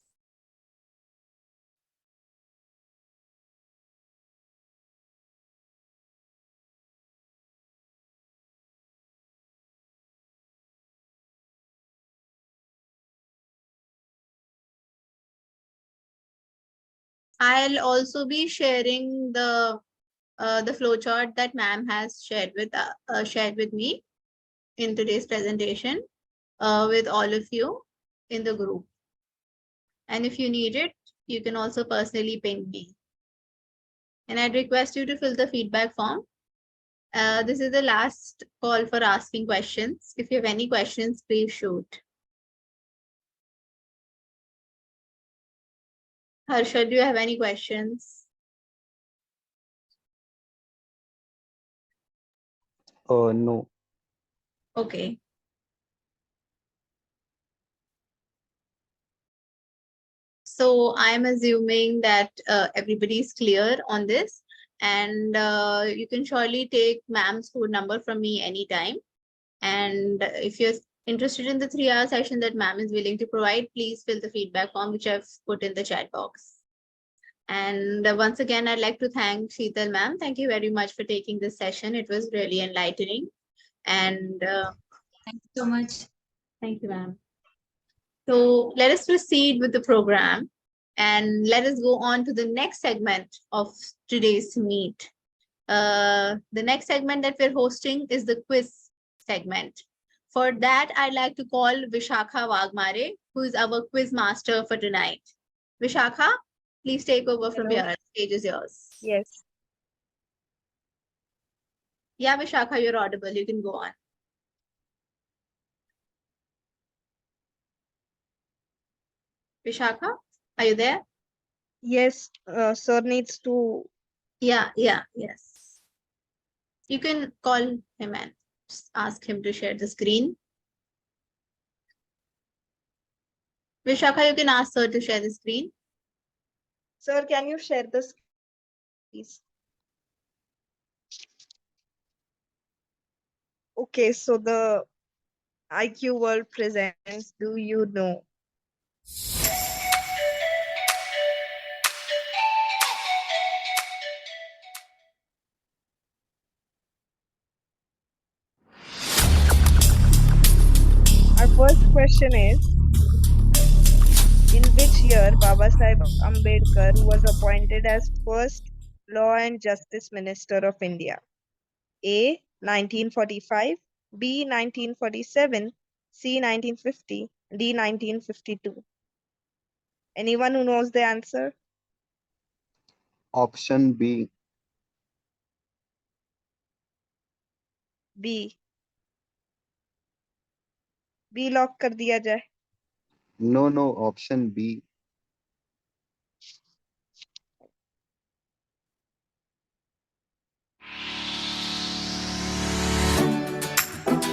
S1: I'll also be sharing the flowchart that ma'am has shared with me in today's presentation with all of you in the group. And if you need it, you can also personally ping me. And I'd request you to fill the feedback form. This is the last call for asking questions. If you have any questions, please shoot. Harsha, do you have any questions?
S8: No.
S1: Okay. So I'm assuming that everybody is clear on this, and you can surely take ma'am's phone number from me anytime. And if you're interested in the 3-hour session that ma'am is willing to provide, please fill the feedback form, which I've put in the chat box. And once again, I'd like to thank Sheetal ma'am. Thank you very much for taking this session. It was really enlightening. And
S7: Thank you so much.
S1: thank you, ma'am. So let us proceed with the program, and let us go on to the next segment of today's meet. The next segment that we're hosting is the quiz segment. For that, I'd like to call Vishakha Wagmare, who is our quiz master for tonight. Vishakha, please take over from here. The stage is yours.
S9: Yes.
S1: Yeah, Vishakha, you're audible. You can go on. Vishakha, are you there?
S9: Yes, sir needs to.
S1: Yes. You can call him and ask him to share the screen. Vishakha, you can ask her to share the screen.
S9: Sir, can you share the screen, please? Okay, so the IQ World presents Do You Know? Our first question is, in which year Babasaheb Ambedkar was appointed as first Law and Justice Minister of India? A. 1945, B. 1947, C. 1950, D. 1952. Anyone who knows the answer?
S8: Option B.
S9: B. B lock कर दिया जाए.
S8: No, option B.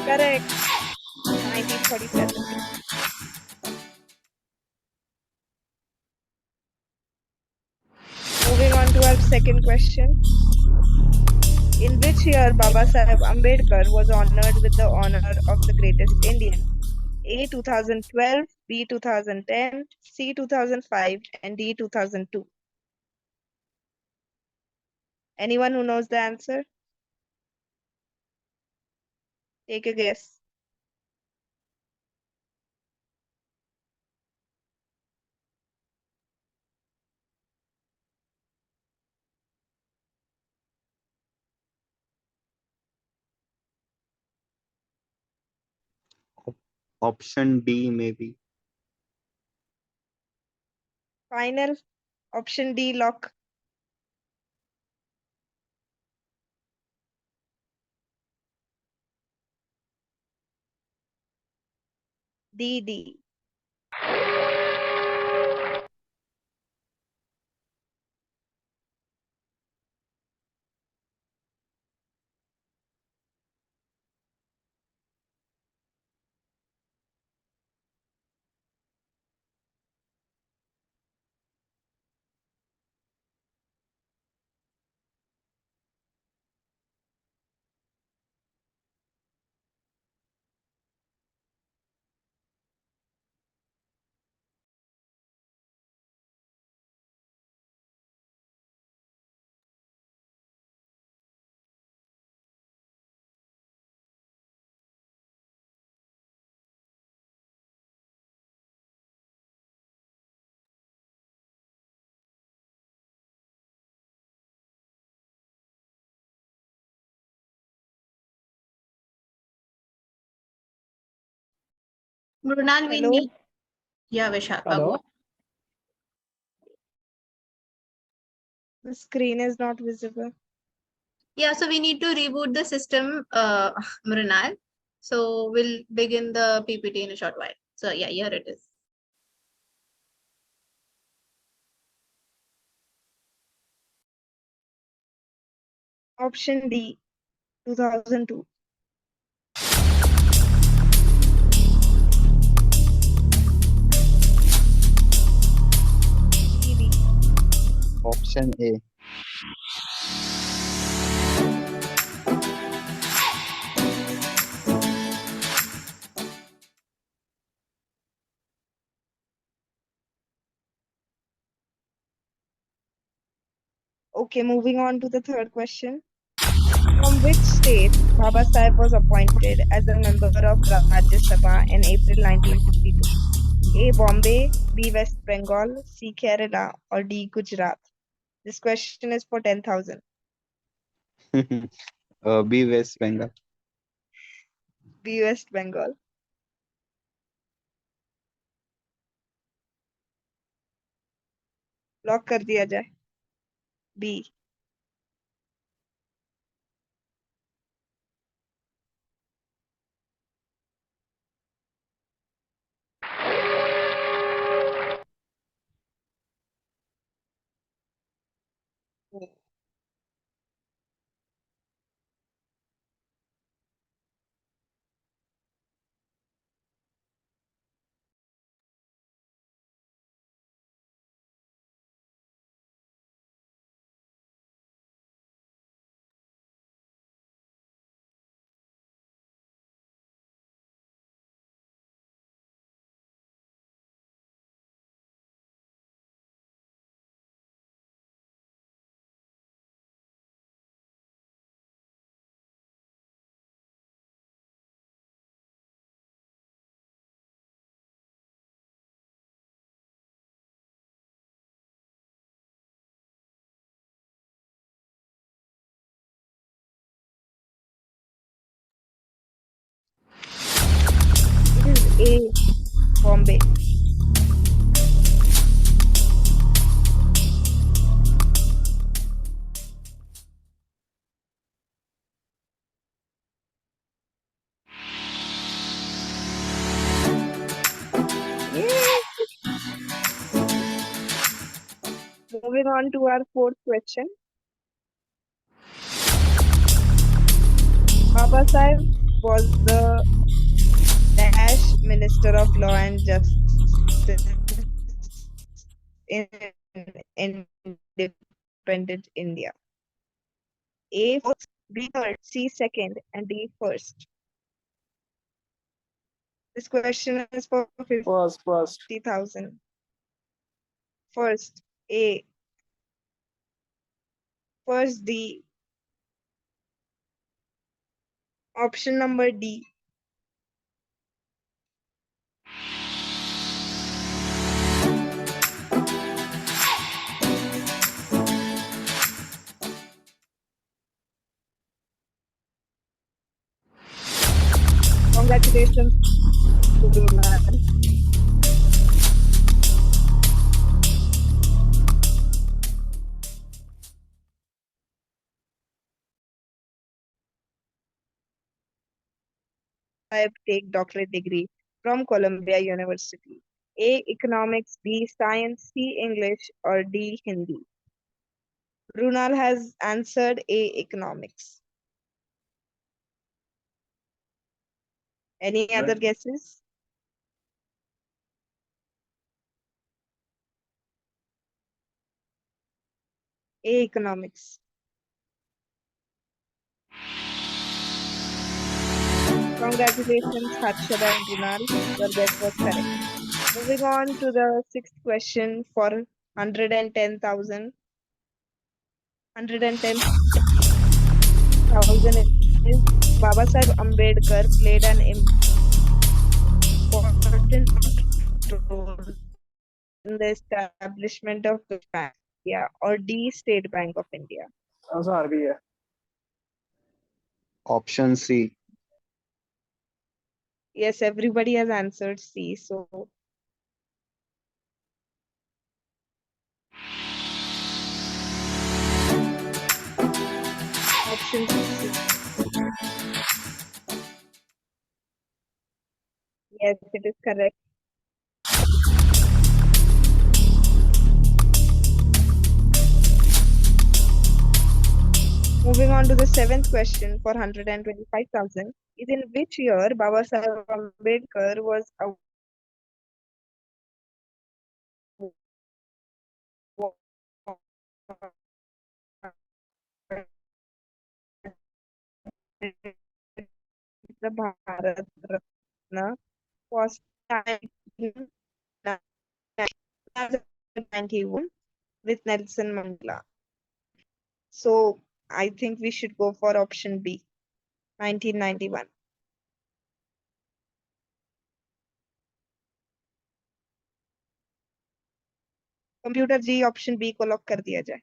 S9: Correct. 1947. Moving on to our second question. In which year Baba Sahib Ambedkar was honored with the honor of the greatest Indian? A 2012, B 2010, C 2005, and D 2002. Anyone who knows the answer? Take a guess.
S8: Option D, maybe.
S9: Final option D lock. D.
S1: Mrunal, we
S9: Hello?
S1: need. Yeah, Vishaka,
S10: Hello.
S1: go.
S9: The screen is not visible.
S1: Yeah, so we need to reboot the system, Mrunal. So we'll begin the PPT in a short while. So yeah, here it is.
S9: Option D 2002. D.
S8: Option A.
S9: Okay, moving on to the third question. From which state Baba Sahib was appointed as a member of Rajya Sabha in April 1952? A. Bombay, B. West Bengal, C. Kerala, or D. Gujarat? This question is for 10,000.
S8: B. West Bengal.
S9: B. West Bengal. Lock कर दिया जाए. B. It is A. Bombay. Yay! Moving on to our fourth question. Baba Sahib was the dash Minister of Law and Justice in independent India. A. B third, C second, and D first? This question is for
S10: First.
S9: 50,000. First, A. First, D. Option number D. Congratulations to Runal. I take doctorate degree from Columbia University. A. Economics, B. Science, C. English, or D. Hindi. Runal has answered A. Economics. Any other guesses? A. Economics. Congratulations, Harshada and Runal. Your guess was correct. Moving on to the sixth question for 110,000. 110,000 is Babasaheb Ambedkar played an important role in the establishment of which bank? Yeah, or D, State Bank of India.
S10: Answer RB है.
S8: Option C.
S9: Yes, everybody has answered C. So option C. Yes, it is correct. Moving on to the seventh question for 125,000 is in which year Babasaheb Ambedkar was the Bharat Ratna was 1991 with Nelson Mandela. So I think we should go for option B, 1991. Computer ji option B को lock कर दिया जाए.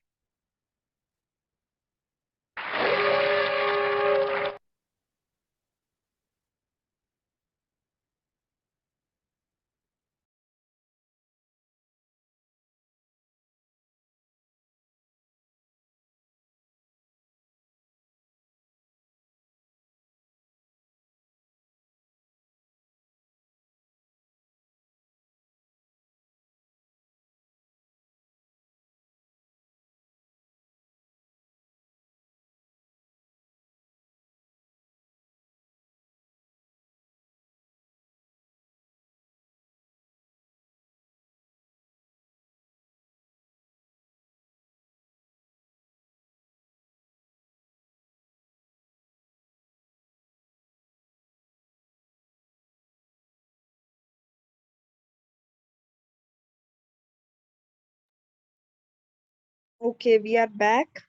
S9: Okay, we are back.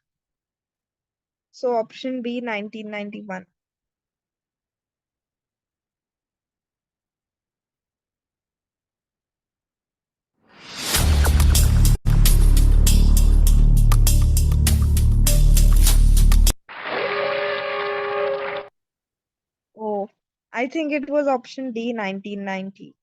S9: So option B, 1991. Oh, I think it was option D, 1990.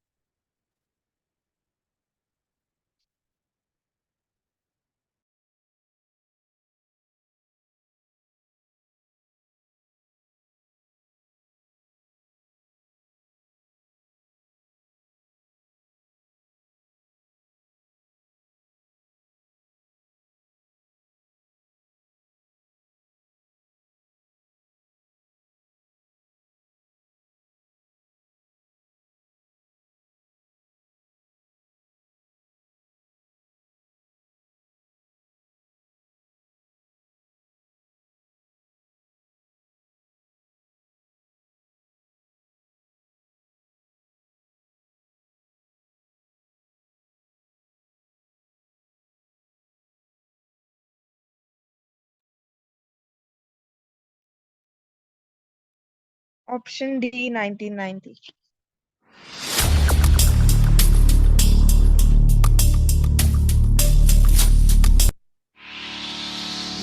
S9: Option D, 1990.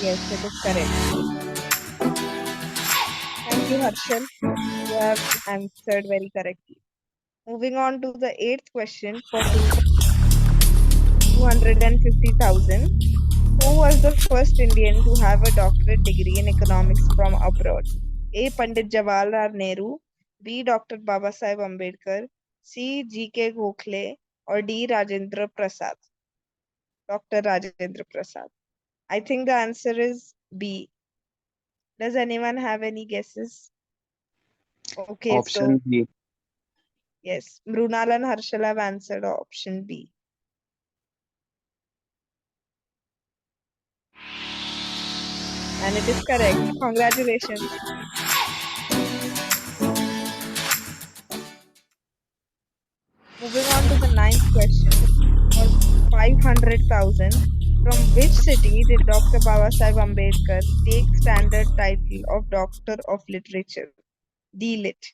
S9: Yes, it is correct. Thank you, Harshal. You have answered very correctly. Moving on to the eighth question for 250,000. Who was the first Indian to have a doctorate degree in economics from abroad? A. Pandit Jawaharlal Nehru, B. Dr. Babasaheb Ambedkar, C. G.K. Gokhale, or D. Rajendra Prasad? Dr. Rajendra Prasad. I think the answer is B. Does anyone have any guesses? Okay,
S8: Option B.
S9: yes, Mrunal and Harshal have answered option B. And it is correct. Congratulations. Moving on to the ninth question for 500,000. From which city did Dr. Babasaheb Ambedkar take standard title of Doctor of Literature? D. Lit.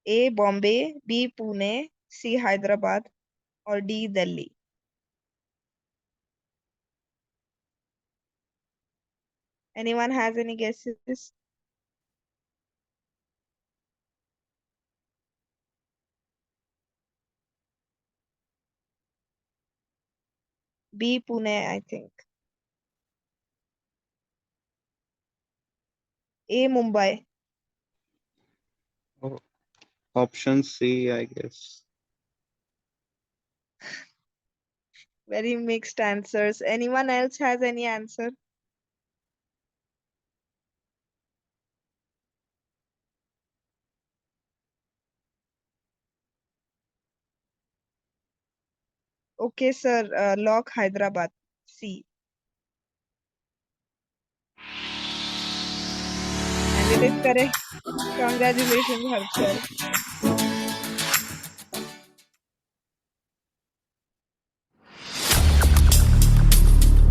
S9: A. Bombay, B. Pune, C. Hyderabad, or D. Delhi? Anyone has any guesses? B. Pune, I think. A. Mumbai.
S8: Oh, option C, I guess.
S9: Very mixed answers. Anyone else has any answer? Okay, sir. Lock Hyderabad. C. And it is correct. Congratulations, Harshal.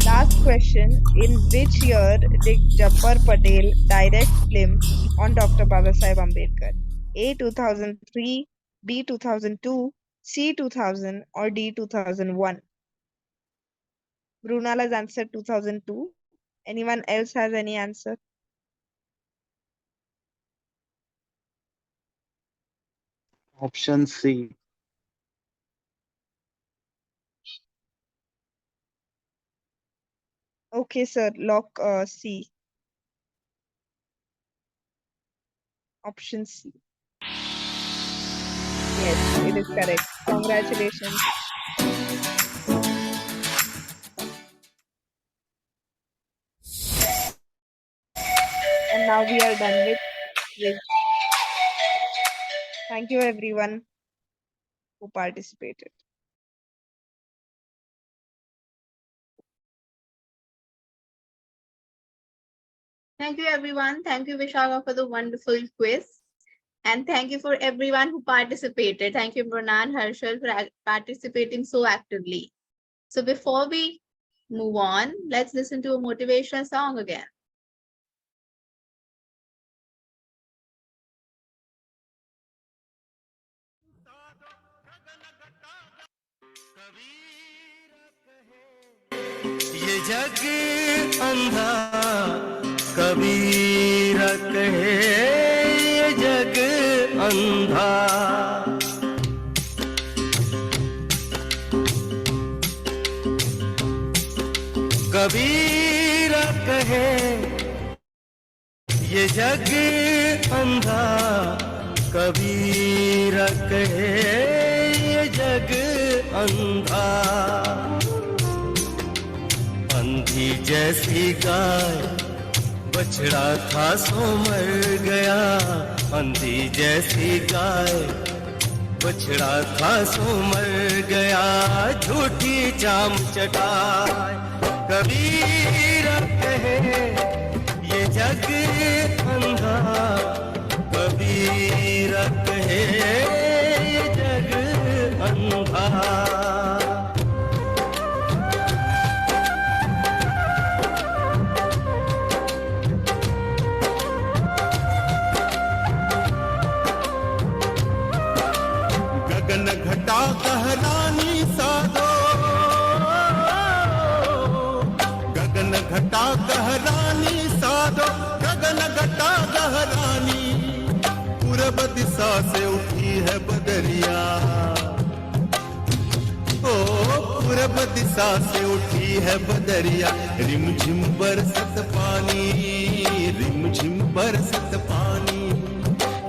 S9: Last question. In which year did Jabbar Patel direct film on Dr. Babasaheb Ambedkar? A. 2003, B. 2002, C. 2000, or D. 2001? Brunal has answered 2002. Anyone else has any answer?
S8: Option C.
S9: Okay, sir. Lock C. Option C. Yes, it is correct. Congratulations. And now we are done with quiz. Thank you everyone who participated.
S1: Thank you, everyone. Thank you, Vishaka, for the wonderful quiz. And thank you for everyone who participated. Thank you, Mrunan, Harshal, for participating so actively. So before we move on, let's listen to a motivational song again.
S3: ये जग अंधा कबीर कहे ये जग अंधा कबीर कहे ये जग अंधा कबीर कहे ये जग अंधा अंधी जैसी गाय बछड़ा था सो मर गया अंधी जैसी गाय बछड़ा था सो मर गया झूठी चाम चटाए कबीर कहे ये जग अंधा कबीर कहे ये जग अंधा कहरानी साधो गगन घटा गहरानी पूरब दिशा से उठी है बदरिया ओ पूरब दिशा से उठी है बदरिया रिमझिम बरसत पानी रिमझिम बरसत पानी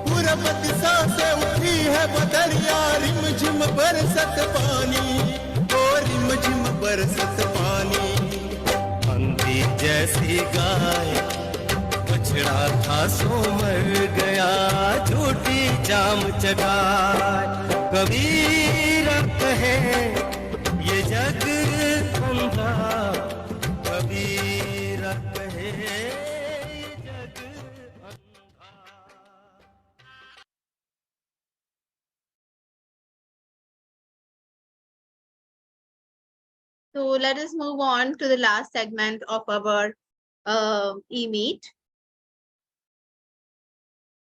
S3: पूरब दिशा से उठी है बदरिया रिमझिम बरसत पानी ओ रिमझिम बरसत पानी अंधी जैसी गाय बछड़ा था सो मर गया झूठी जाम चगाए कबीर कहे ये जग अंधा कबीर कहे ये जग अंधा
S1: So let us move on to the last segment of our e-meet.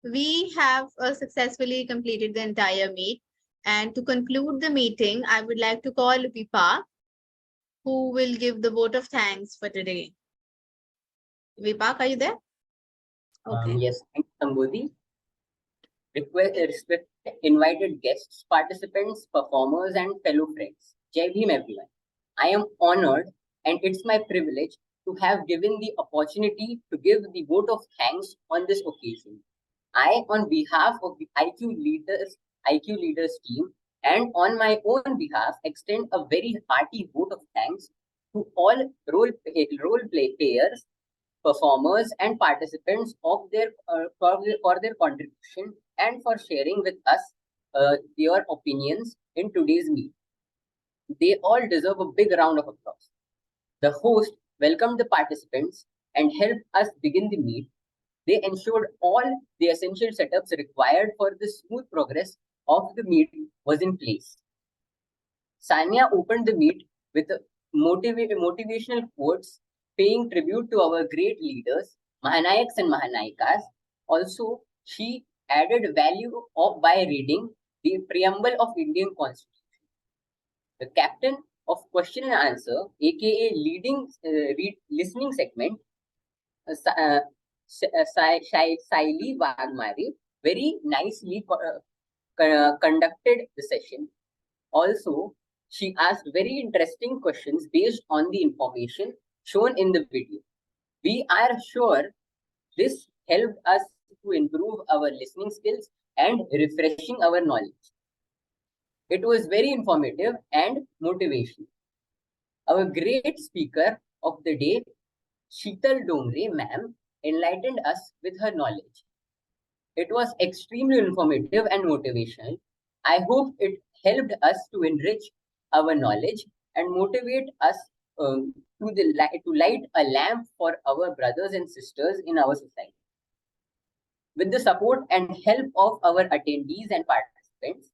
S1: We have successfully completed the entire meet. And to conclude the meeting, I would like to call Vipa, who will give the vote of thanks for today. Vipak, are you there? Okay.
S11: Yes, thank you, Sambodhi. Respect invited guests, participants, performers, and fellow friends. Jai Bhim, everyone. I am honored and it's my privilege to have given the opportunity to give the vote of thanks on this occasion. I, on behalf of the IQ Leaders team, and on my own behalf, extend a very hearty vote of thanks to all role players, performers, and participants of for their contribution and for sharing with us their opinions in today's meet. They all deserve a big round of applause. The host welcomed the participants and helped us begin the meet. They ensured all the essential setups required for the smooth progress of the meet was in place. Sanya opened the meet with motivational quotes paying tribute to our great leaders, Mahanayaks and Mahanayikas. Also, she added value by reading the preamble of Indian Constitution. The captain of question and answer, aka listening segment, Shaili Vagmari, very nicely conducted the session. Also, she asked very interesting questions based on the information shown in the video. We are sure this helped us to improve our listening skills and refreshing our knowledge. It was very informative and motivational. Our great speaker of the day, Sheetal Dongre, ma'am, enlightened us with her knowledge. It was extremely informative and motivational. I hope it helped us to enrich our knowledge and motivate us to light a lamp for our brothers and sisters in our society. With the support and help of our attendees and participants,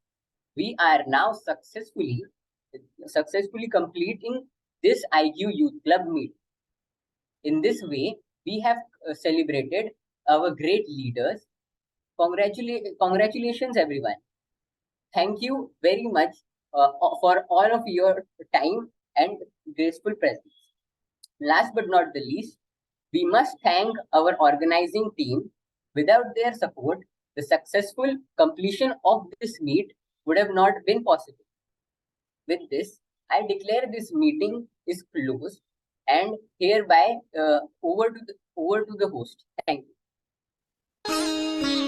S11: we are now successfully completing this IQ Youth Club meet. In this way, we have celebrated our great leaders. Congratulations, everyone. Thank you very much for all of your time and graceful presence. Last but not the least, we must thank our organizing team. Without their support, the successful completion of this meet would have not been possible. With this, I declare this meeting is closed and hereby over to the host. Thank you.